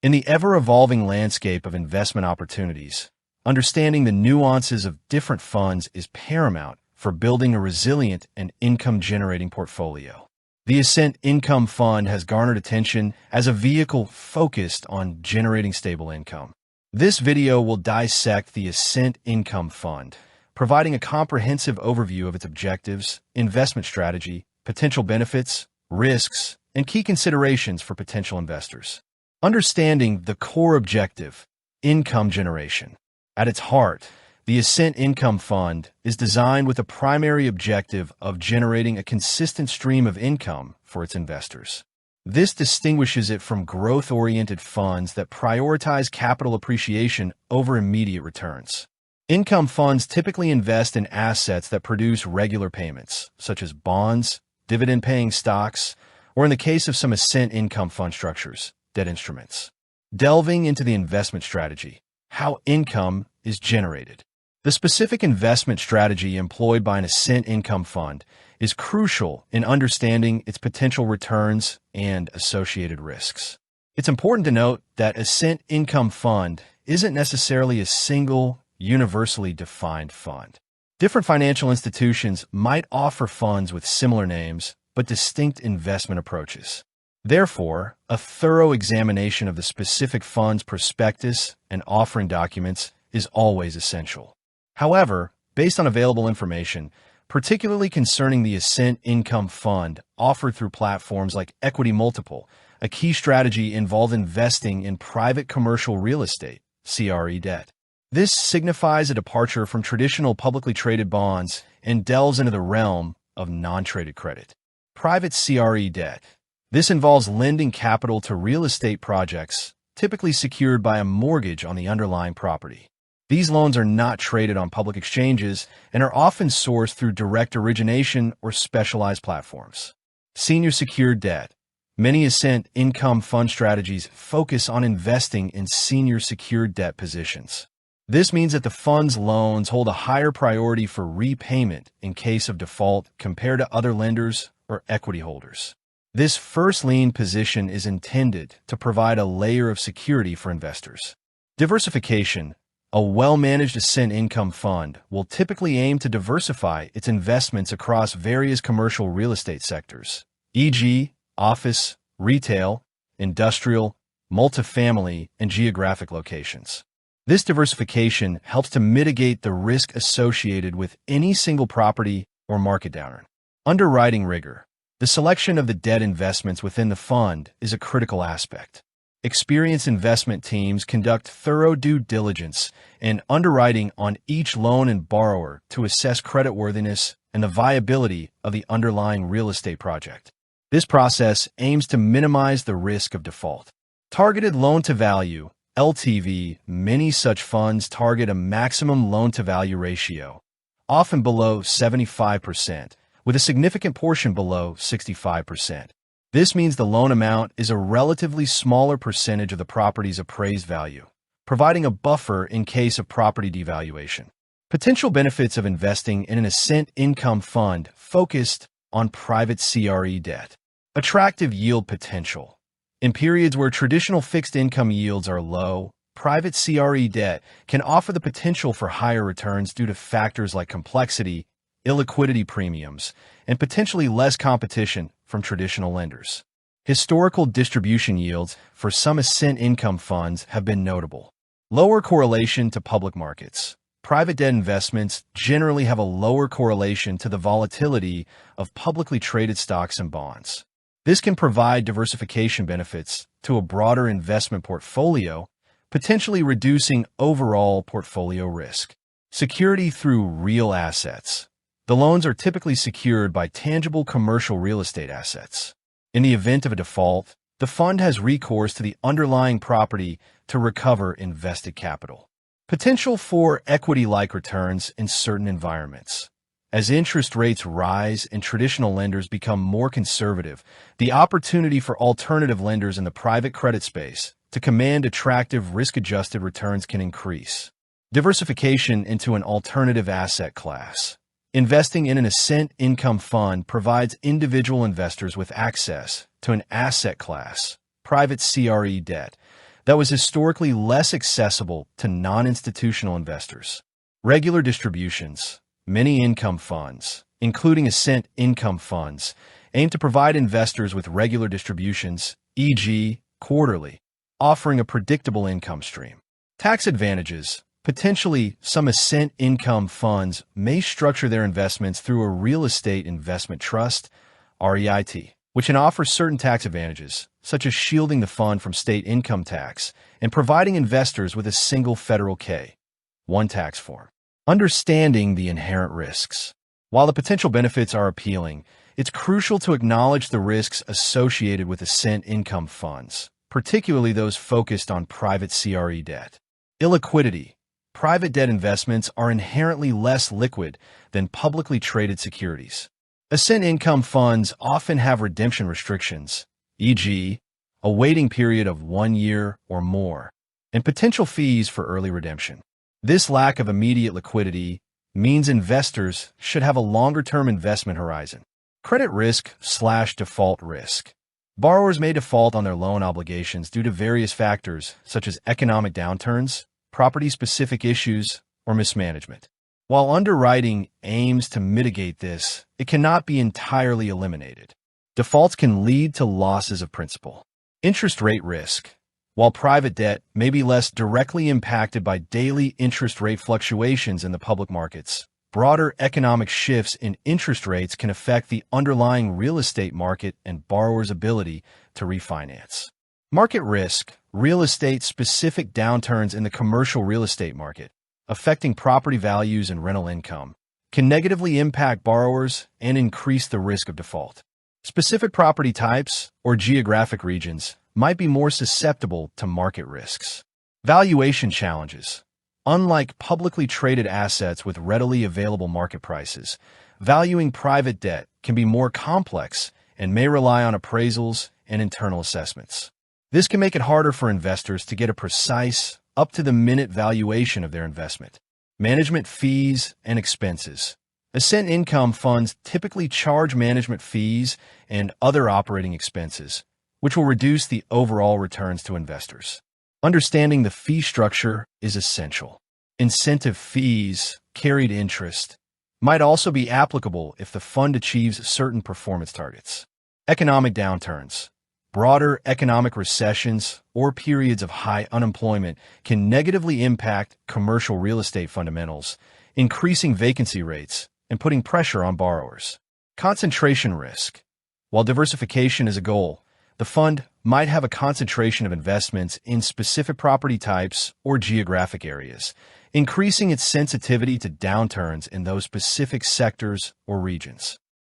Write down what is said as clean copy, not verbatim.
In the ever-evolving landscape of investment opportunities, understanding the nuances of different funds is paramount for building a resilient and income-generating portfolio. The Ascent Income Fund has garnered attention as a vehicle focused on generating stable income. This video will dissect the Ascent Income Fund, providing a comprehensive overview of its objectives, investment strategy, potential benefits, risks, and key considerations for potential investors. Understanding the core objective, income generation. At its heart, the Ascent Income Fund is designed with a primary objective of generating a consistent stream of income for its investors. This distinguishes it from growth-oriented funds that prioritize capital appreciation over immediate returns. Income funds typically invest in assets that produce regular payments, such as bonds, dividend-paying stocks, or in the case of some Ascent Income Fund structures, debt instruments. Delving into the investment strategy, how income is generated. The specific investment strategy employed by an Ascent Income Fund is crucial in understanding its potential returns and associated risks. It's important to note that Ascent Income Fund isn't necessarily a single, universally defined fund. Different financial institutions might offer funds with similar names, but distinct investment approaches. Therefore, a thorough examination of the specific fund's prospectus and offering documents is always essential. However, based on available information, particularly concerning the Ascent Income Fund offered through platforms like Equity Multiple, a key strategy involved investing in private commercial real estate, CRE debt. This signifies a departure from traditional publicly traded bonds and delves into the realm of non-traded credit. Private CRE debt. This involves lending capital to real estate projects, typically secured by a mortgage on the underlying property. These loans are not traded on public exchanges and are often sourced through direct origination or specialized platforms. Senior secured debt. Many Ascent Income Fund strategies focus on investing in senior secured debt positions. This means that the fund's loans hold a higher priority for repayment in case of default compared to other lenders or equity holders. This first lien position is intended to provide a layer of security for investors. Diversification. A well-managed Ascent Income Fund will typically aim to diversify its investments across various commercial real estate sectors, e.g., office, retail, industrial, multifamily, and geographic locations. This diversification helps to mitigate the risk associated with any single property or market downturn. Underwriting rigor. The selection of the debt investments within the fund is a critical aspect. Experienced investment teams conduct thorough due diligence and underwriting on each loan and borrower to assess creditworthiness and the viability of the underlying real estate project. This process aims to minimize the risk of default. Targeted loan-to-value, LTV. Many such funds target a maximum loan-to-value ratio, often below 75%, with a significant portion below 65%. This means the loan amount is a relatively smaller percentage of the property's appraised value, providing a buffer in case of property devaluation. Potential benefits of investing in an Ascent Income Fund focused on private CRE debt. Attractive yield potential. In periods where traditional fixed income yields are low, private CRE debt can offer the potential for higher returns due to factors like complexity, illiquidity premiums, and potentially less competition from traditional lenders. Historical distribution yields for some Ascent Income Funds have been notable. Lower correlation to public markets. Private debt investments generally have a lower correlation to the volatility of publicly traded stocks and bonds. This can provide diversification benefits to a broader investment portfolio, potentially reducing overall portfolio risk. Security through real assets. The loans are typically secured by tangible commercial real estate assets. In the event of a default, the fund has recourse to the underlying property to recover invested capital. Potential for equity-like returns in certain environments. As interest rates rise and traditional lenders become more conservative, the opportunity for alternative lenders in the private credit space to command attractive risk-adjusted returns can increase. Diversification into an alternative asset class. Investing in an Ascent Income Fund provides individual investors with access to an asset class, private CRE debt, that was historically less accessible to non-institutional investors. Regular distributions. Many income funds, including Ascent Income Funds, aim to provide investors with regular distributions, e.g., quarterly, offering a predictable income stream. Tax advantages. Potentially, some Ascent Income Funds may structure their investments through a real estate investment trust, REIT, which can offer certain tax advantages, such as shielding the fund from state income tax and providing investors with a single federal K-1 tax form. Understanding the inherent risks. While the potential benefits are appealing, it's crucial to acknowledge the risks associated with Ascent Income Funds, particularly those focused on private CRE debt. Illiquidity. Private debt investments are inherently less liquid than publicly traded securities. Ascent Income Funds often have redemption restrictions, e.g., a waiting period of 1 year or more, and potential fees for early redemption. This lack of immediate liquidity means investors should have a longer-term investment horizon. Credit risk/default risk. Borrowers may default on their loan obligations due to various factors such as economic downturns, property-specific issues, or mismanagement. While underwriting aims to mitigate this, it cannot be entirely eliminated. Defaults can lead to losses of principal. Interest rate risk. While private debt may be less directly impacted by daily interest rate fluctuations in the public markets, broader economic shifts in interest rates can affect the underlying real estate market and borrowers' ability to refinance. Market risk. Real estate-specific downturns in the commercial real estate market, affecting property values and rental income, can negatively impact borrowers and increase the risk of default. Specific property types or geographic regions might be more susceptible to market risks. Valuation challenges. Unlike publicly traded assets with readily available market prices, valuing private debt can be more complex and may rely on appraisals and internal assessments. This can make it harder for investors to get a precise, up-to-the-minute valuation of their investment. Management fees and expenses. Ascent Income Funds typically charge management fees and other operating expenses, which will reduce the overall returns to investors. Understanding the fee structure is essential. Incentive fees, carried interest, might also be applicable if the fund achieves certain performance targets. Economic downturns. Broader economic recessions or periods of high unemployment can negatively impact commercial real estate fundamentals, increasing vacancy rates and putting pressure on borrowers. Concentration risk. While diversification is a goal, the fund might have a concentration of investments in specific property types or geographic areas, increasing its sensitivity to downturns in those specific sectors or regions.